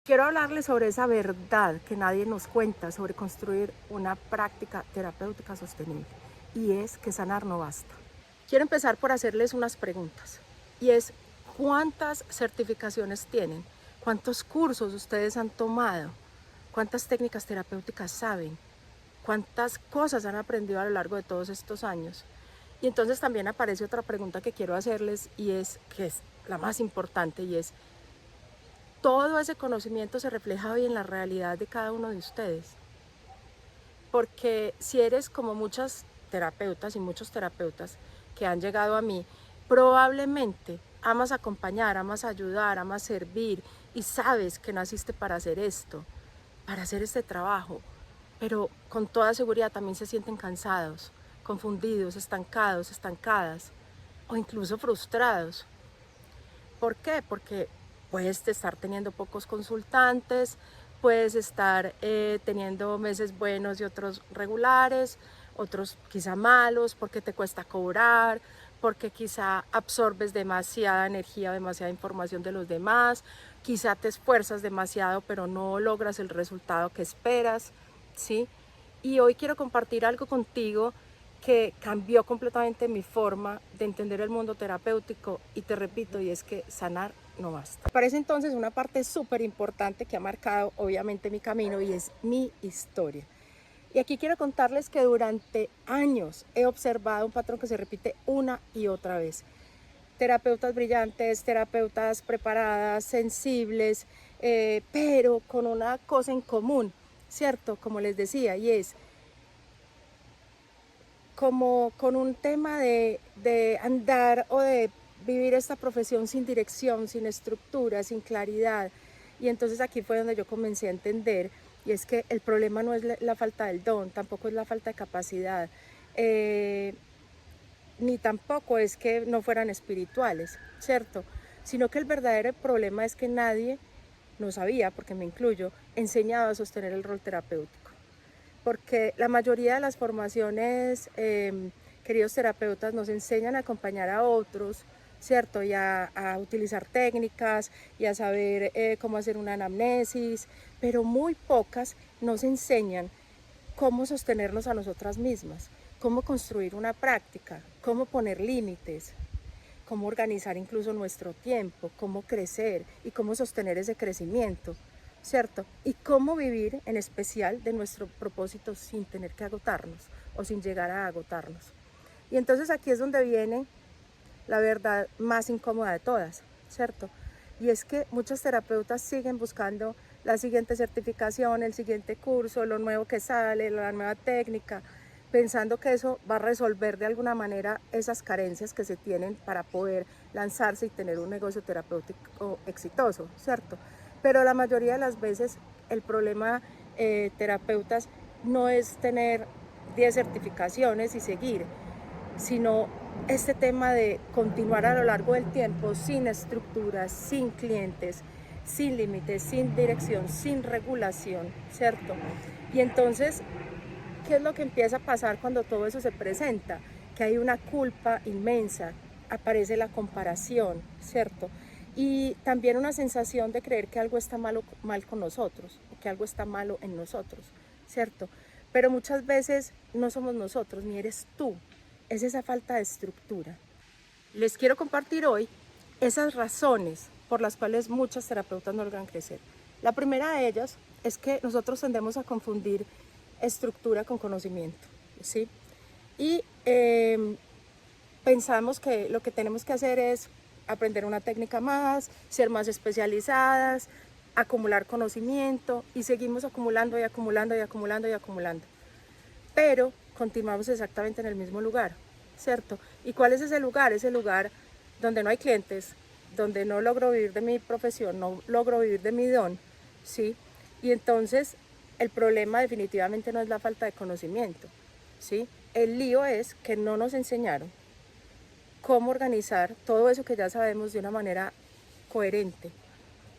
Quiero hablarles sobre esa verdad que nadie nos cuenta sobre construir una práctica terapéutica sostenible, y es que sanar no basta. Quiero empezar por hacerles unas preguntas, y es: ¿cuántas certificaciones tienen? ¿Cuántos cursos ustedes han tomado? ¿Cuántas técnicas terapéuticas saben? ¿Cuántas cosas han aprendido a lo largo de todos estos años? Y entonces también aparece otra pregunta que quiero hacerles, y es que es la más importante, y es: todo ese conocimiento se refleja hoy en la realidad de cada uno de ustedes. Porque si eres como muchas terapeutas y muchos terapeutas que han llegado a mí, probablemente amas acompañar, amas ayudar, amas servir y sabes que naciste para hacer esto, para hacer este trabajo, pero con toda seguridad también se sienten cansados, confundidos, estancados, estancadas o incluso frustrados. ¿Por qué? Porque puedes estar teniendo pocos consultantes, puedes estar teniendo meses buenos y otros regulares, otros quizá malos, porque te cuesta cobrar, porque quizá absorbes demasiada energía, demasiada información de los demás, quizá te esfuerzas demasiado pero no logras el resultado que esperas, ¿sí? Y hoy quiero compartir algo contigo que cambió completamente mi forma de entender el mundo terapéutico, y te repito, y es que sanar no basta. Parece entonces una parte súper importante que ha marcado obviamente mi camino, y es mi historia. Y aquí quiero contarles que durante años he observado un patrón que se repite una y otra vez. Terapeutas brillantes, terapeutas preparadas, sensibles, pero con una cosa en común, ¿cierto? Como les decía, y es como con un tema de andar o de vivir esta profesión sin dirección, sin estructura, sin claridad. Y entonces aquí fue donde yo comencé a entender, y es que el problema no es la falta del don, tampoco es la falta de capacidad, ni tampoco es que no fueran espirituales, ¿cierto? Sino que el verdadero problema es que nadie nos había, porque me incluyo, enseñado a sostener el rol terapéutico, porque la mayoría de las formaciones, queridos terapeutas, nos enseñan a acompañar a otros, ¿cierto? Y a utilizar técnicas y a saber cómo hacer una anamnesis, pero muy pocas nos enseñan cómo sostenernos a nosotras mismas, cómo construir una práctica, cómo poner límites, cómo organizar incluso nuestro tiempo, cómo crecer y cómo sostener ese crecimiento, ¿cierto? Y cómo vivir en especial de nuestro propósito sin tener que agotarnos o sin llegar a agotarnos. Y entonces aquí es donde viene la verdad más incómoda de todas, ¿cierto? Y es que muchos terapeutas siguen buscando la siguiente certificación, el siguiente curso, lo nuevo que sale, la nueva técnica, pensando que eso va a resolver de alguna manera esas carencias que se tienen para poder lanzarse y tener un negocio terapéutico exitoso, ¿cierto? Pero la mayoría de las veces el problema, terapeutas, no es tener 10 certificaciones y seguir, sino este tema de continuar a lo largo del tiempo sin estructuras, sin clientes, sin límites, sin dirección, sin regulación, ¿cierto? Y entonces, ¿qué es lo que empieza a pasar cuando todo eso se presenta? Que hay una culpa inmensa, aparece la comparación, ¿cierto? Y también una sensación de creer que algo está mal con nosotros, o que algo está malo en nosotros, ¿cierto? Pero muchas veces no somos nosotros, ni eres tú, es esa falta de estructura. Les quiero compartir hoy esas razones por las cuales muchas terapeutas no logran crecer. La primera de ellas es que nosotros tendemos a confundir estructura con conocimiento, ¿sí? Y pensamos que lo que tenemos que hacer es aprender una técnica más, ser más especializadas, acumular conocimiento, y seguimos acumulando y acumulando y acumulando y acumulando. Pero continuamos exactamente en el mismo lugar, ¿cierto? ¿Y cuál es ese lugar? Ese lugar donde no hay clientes, donde no logro vivir de mi profesión, no logro vivir de mi don, ¿sí? Y entonces el problema definitivamente no es la falta de conocimiento, ¿sí? El lío es que no nos enseñaron cómo organizar todo eso que ya sabemos de una manera coherente,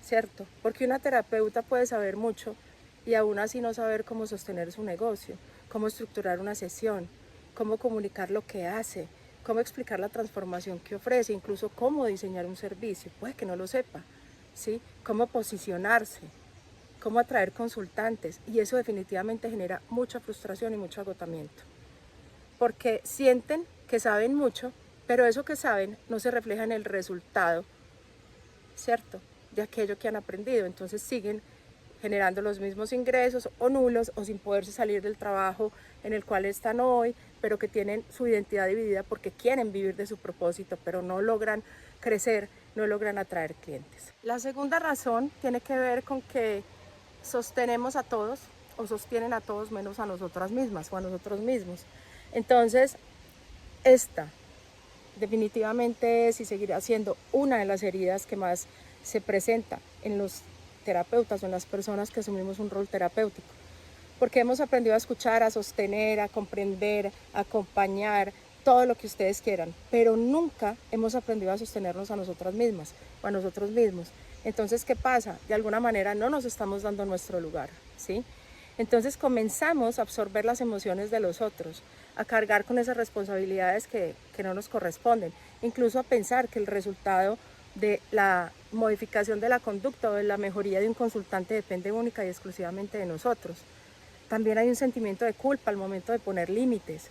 ¿cierto? Porque una terapeuta puede saber mucho y aún así no saber cómo sostener su negocio, cómo estructurar una sesión, cómo comunicar lo que hace, cómo explicar la transformación que ofrece, incluso cómo diseñar un servicio. Puede que no lo sepa, ¿sí? Cómo posicionarse. cómo atraer consultantes, y eso definitivamente genera mucha frustración y mucho agotamiento, porque sienten que saben mucho, pero eso que saben no se refleja en el resultado, ¿cierto?, de aquello que han aprendido. Entonces siguen generando los mismos ingresos o nulos, o sin poderse salir del trabajo en el cual están hoy, pero que tienen su identidad dividida porque quieren vivir de su propósito, pero no logran crecer, no logran atraer clientes. La segunda razón tiene que ver con que sostenemos a todos, o sostienen a todos menos a nosotras mismas o a nosotros mismos. Entonces, esta definitivamente es y seguirá siendo una de las heridas que más se presenta en los terapeutas o en las personas que asumimos un rol terapéutico, porque hemos aprendido a escuchar, a sostener, a comprender, a acompañar, todo lo que ustedes quieran, pero nunca hemos aprendido a sostenernos a nosotras mismas o a nosotros mismos. Entonces, ¿qué pasa? De alguna manera no nos estamos dando nuestro lugar, ¿sí? Entonces comenzamos a absorber las emociones de los otros, a cargar con esas responsabilidades que no nos corresponden, incluso a pensar que el resultado de la modificación de la conducta o de la mejoría de un consultante depende única y exclusivamente de nosotros. También hay un sentimiento de culpa al momento de poner límites,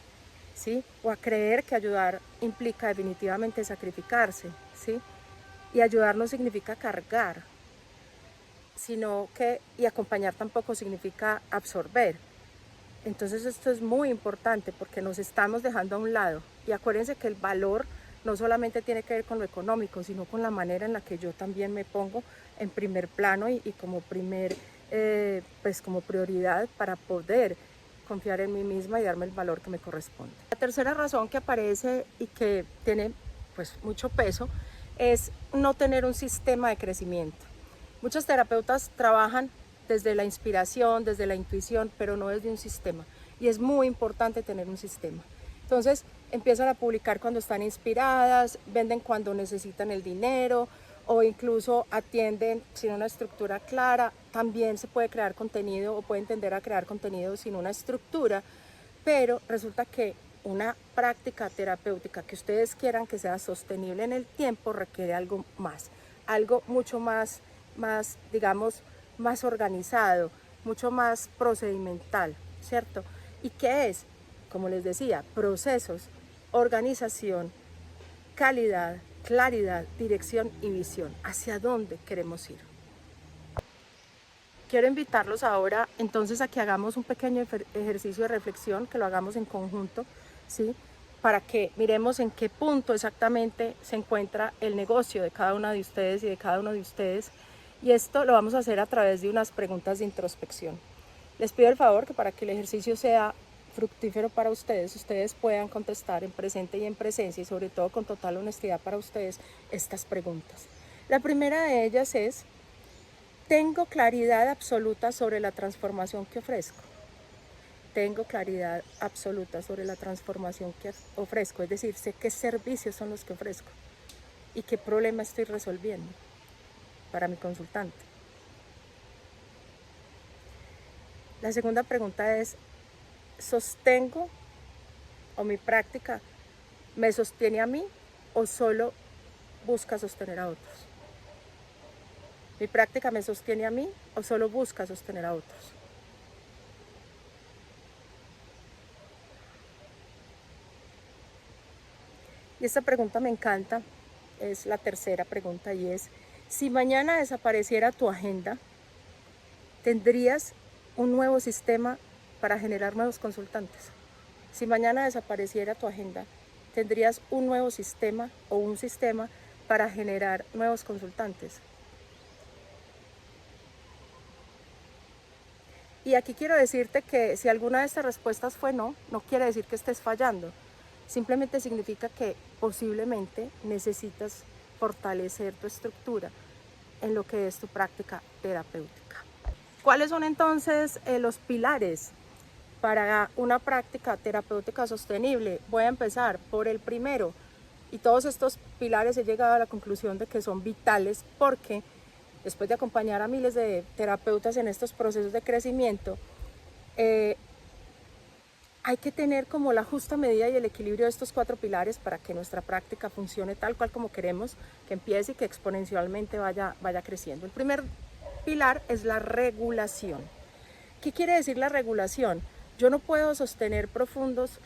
¿sí? O a creer que ayudar implica definitivamente sacrificarse, ¿sí? Y ayudar no significa cargar, sino que, y acompañar tampoco significa absorber. Entonces esto es muy importante porque nos estamos dejando a un lado. Y acuérdense que el valor no solamente tiene que ver con lo económico, sino con la manera en la que yo también me pongo en primer plano y como como prioridad para poder confiar en mí misma y darme el valor que me corresponde. La tercera razón que aparece y que tiene pues mucho peso es no tener un sistema de crecimiento. Muchos terapeutas trabajan desde la inspiración, desde la intuición, pero no desde un sistema. Y es muy importante tener un sistema. Entonces empiezan a publicar cuando están inspiradas, venden cuando necesitan el dinero, o incluso atienden sin una estructura clara. También se puede crear contenido o pueden tender a crear contenido sin una estructura, pero resulta que una práctica terapéutica que ustedes quieran que sea sostenible en el tiempo requiere algo más, algo mucho más digamos, más organizado, mucho más procedimental, ¿cierto? ¿Y qué es? Como les decía, procesos, organización, calidad, claridad, dirección y visión. ¿Hacia dónde queremos ir? Quiero invitarlos ahora entonces a que hagamos un pequeño ejercicio de reflexión, que lo hagamos en conjunto, ¿sí? Para que miremos en qué punto exactamente se encuentra el negocio de cada una de ustedes y de cada uno de ustedes. Y esto lo vamos a hacer a través de unas preguntas de introspección. Les pido el favor que para que el ejercicio sea fructífero para ustedes, ustedes puedan contestar en presente y en presencia, y sobre todo con total honestidad para ustedes, estas preguntas. La primera de ellas es: ¿tengo claridad absoluta sobre la transformación que ofrezco? Tengo claridad absoluta sobre la transformación que ofrezco, es decir, sé qué servicios son los que ofrezco y qué problema estoy resolviendo para mi consultante. La segunda pregunta es: ¿sostengo o mi práctica me sostiene a mí o solo busca sostener a otros? ¿Mi práctica me sostiene a mí o solo busca sostener a otros? Y esta pregunta me encanta, es la tercera pregunta, y es: si mañana desapareciera tu agenda, ¿tendrías un nuevo sistema para generar nuevos consultantes? Si mañana desapareciera tu agenda, ¿tendrías un nuevo sistema o un sistema para generar nuevos consultantes? Y aquí quiero decirte que si alguna de estas respuestas fue no, no quiere decir que estés fallando. Simplemente significa que posiblemente necesitas fortalecer tu estructura en lo que es tu práctica terapéutica. ¿Cuáles son entonces los pilares para una práctica terapéutica sostenible? Voy a empezar por el primero, y todos estos pilares he llegado a la conclusión de que son vitales porque después de acompañar a miles de terapeutas en estos procesos de crecimiento, hay que tener como la justa medida y el equilibrio de estos 4 pilares para que nuestra práctica funcione tal cual como queremos, que empiece y que exponencialmente vaya creciendo. El primer pilar es la regulación. ¿Qué quiere decir la regulación? Yo no puedo sostener profundos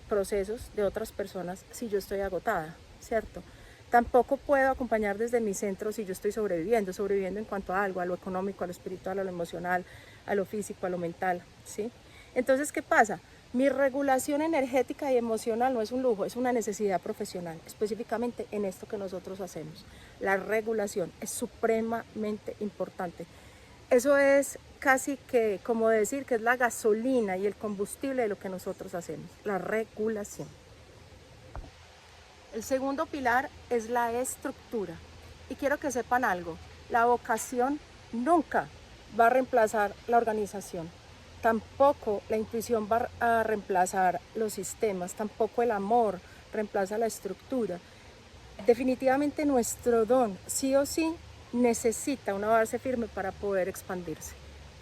procesos de otras personas si yo estoy agotada, ¿cierto? Tampoco puedo acompañar desde mi centro si yo estoy sobreviviendo en cuanto a algo, a lo económico, a lo espiritual, a lo emocional, a lo físico, a lo mental, ¿sí? Entonces, ¿qué pasa? Mi regulación energética y emocional no es un lujo, es una necesidad profesional, específicamente en esto que nosotros hacemos. La regulación es supremamente importante. Eso es casi que como decir que es la gasolina y el combustible de lo que nosotros hacemos, la regulación. El segundo pilar es la estructura. Y quiero que sepan algo, la vocación nunca va a reemplazar la organización. Tampoco la intuición va a reemplazar los sistemas, tampoco el amor reemplaza la estructura. Definitivamente nuestro don, sí o sí, necesita una base firme para poder expandirse.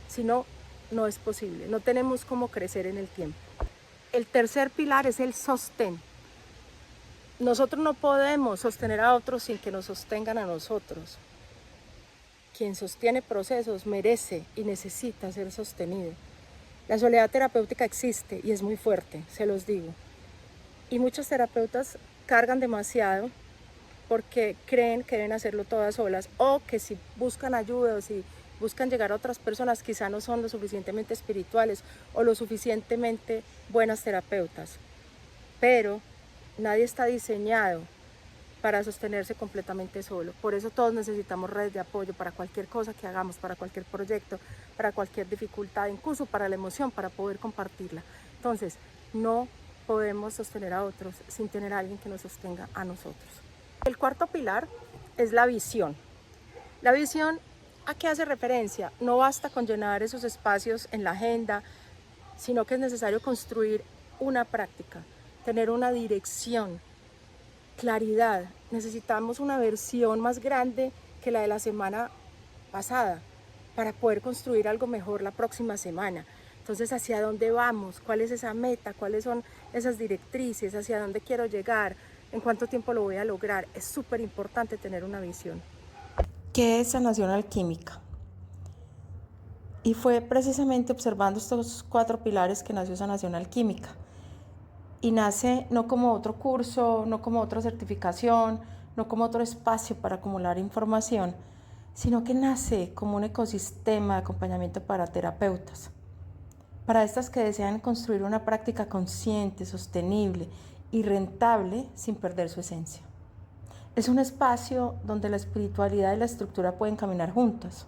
Si no, no es posible, no tenemos cómo crecer en el tiempo. El tercer pilar es el sostén. Nosotros no podemos sostener a otros sin que nos sostengan a nosotros. Quien sostiene procesos merece y necesita ser sostenido. La soledad terapéutica existe y es muy fuerte, se los digo. Y muchos terapeutas cargan demasiado porque creen que deben hacerlo todas solas o que si buscan ayuda o si buscan llegar a otras personas quizá no son lo suficientemente espirituales o lo suficientemente buenas terapeutas. Pero nadie está diseñado para sostenerse completamente solo. Por eso todos necesitamos redes de apoyo para cualquier cosa que hagamos, para cualquier proyecto, para cualquier dificultad, incluso para la emoción, para poder compartirla. Entonces, no podemos sostener a otros sin tener a alguien que nos sostenga a nosotros. El cuarto pilar es la visión. La visión, ¿a qué hace referencia? No basta con llenar esos espacios en la agenda, sino que es necesario construir una práctica, tener una dirección, claridad. Necesitamos una versión más grande que la de la semana pasada para poder construir algo mejor la próxima semana. Entonces, ¿hacia dónde vamos? ¿Cuál es esa meta? ¿Cuáles son esas directrices? ¿Hacia dónde quiero llegar? ¿En cuánto tiempo lo voy a lograr? Es súper importante tener una visión. ¿Qué es sanación alquímica? Y fue precisamente observando estos 4 pilares que nació Sanación Alquímica. Y nace no como otro curso, no como otra certificación, no como otro espacio para acumular información, sino que nace como un ecosistema de acompañamiento para terapeutas. Para estas que desean construir una práctica consciente, sostenible y rentable sin perder su esencia. Es un espacio donde la espiritualidad y la estructura pueden caminar juntas,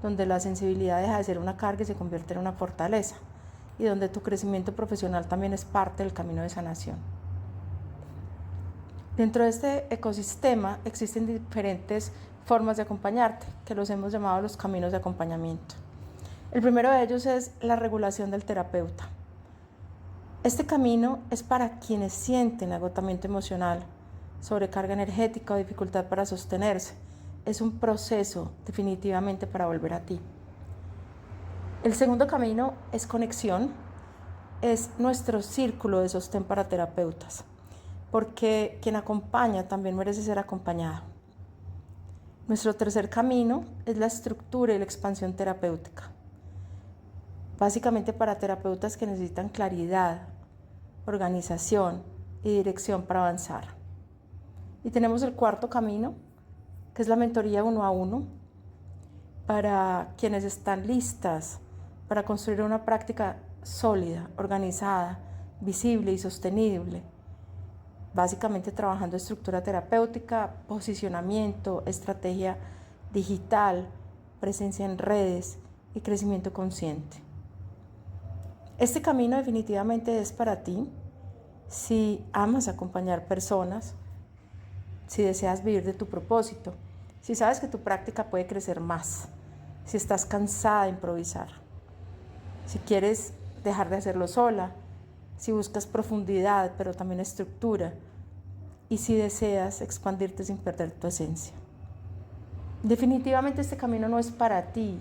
donde la sensibilidad deja de ser una carga y se convierte en una fortaleza, y donde tu crecimiento profesional también es parte del camino de sanación. Dentro de este ecosistema existen diferentes formas de acompañarte, que los hemos llamado los caminos de acompañamiento. El primero de ellos es la regulación del terapeuta. Este camino es para quienes sienten agotamiento emocional, sobrecarga energética o dificultad para sostenerse. Es un proceso definitivamente para volver a ti. El segundo camino es conexión, es nuestro círculo de sostén para terapeutas, porque quien acompaña también merece ser acompañado. Nuestro tercer camino es la estructura y la expansión terapéutica, básicamente para terapeutas que necesitan claridad, organización y dirección para avanzar. Y tenemos el cuarto camino, que es la mentoría 1 a 1, para quienes están listas para construir una práctica sólida, organizada, visible y sostenible, básicamente trabajando estructura terapéutica, posicionamiento, estrategia digital, presencia en redes y crecimiento consciente. Este camino definitivamente es para ti si amas acompañar personas, si deseas vivir de tu propósito, si sabes que tu práctica puede crecer más, si estás cansada de improvisar, si quieres dejar de hacerlo sola, si buscas profundidad pero también estructura y si deseas expandirte sin perder tu esencia. Definitivamente este camino no es para ti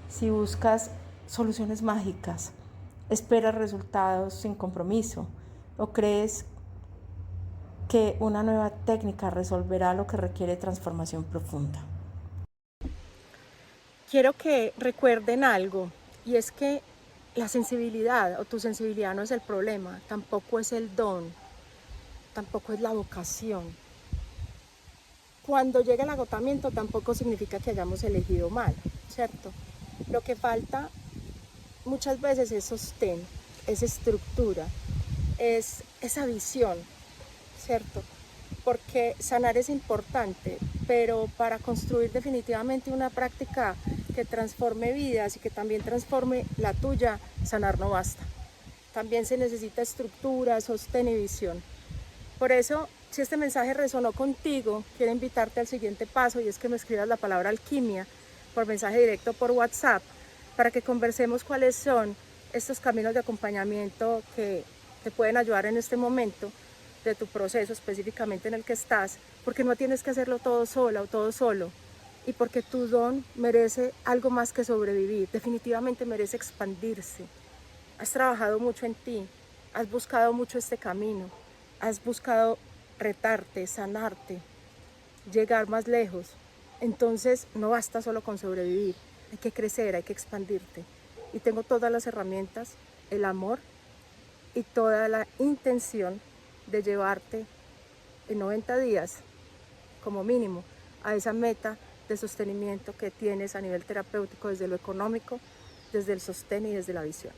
si buscas soluciones mágicas, esperas resultados sin compromiso o crees que una nueva técnica resolverá lo que requiere transformación profunda. quiero que recuerden algo, y es que la sensibilidad o tu sensibilidad no es el problema, tampoco es el don, tampoco es la vocación. Cuando llega el agotamiento tampoco significa que hayamos elegido mal, ¿cierto? Lo que falta muchas veces es sostén, es estructura, es esa visión, ¿cierto? Porque sanar es importante, pero para construir definitivamente una práctica que transforme vidas y que también transforme la tuya, sanar no basta. También se necesita estructura, sostén y visión. Por eso, si este mensaje resonó contigo, quiero invitarte al siguiente paso, y es que me escribas la palabra alquimia por mensaje directo por WhatsApp, para que conversemos cuáles son estos caminos de acompañamiento que te pueden ayudar en este momento de tu proceso específicamente en el que estás, porque no tienes que hacerlo todo sola o todo solo, y porque tu don merece algo más que sobrevivir, definitivamente merece expandirse. Has trabajado mucho en ti, has buscado mucho este camino, has buscado retarte, sanarte, llegar más lejos. Entonces no basta solo con sobrevivir, hay que crecer, hay que expandirte. Y tengo todas las herramientas, el amor y toda la intención de llevarte en 90 días, como mínimo, a esa meta de sostenimiento que tienes a nivel terapéutico, desde lo económico, desde el sostén y desde la visión.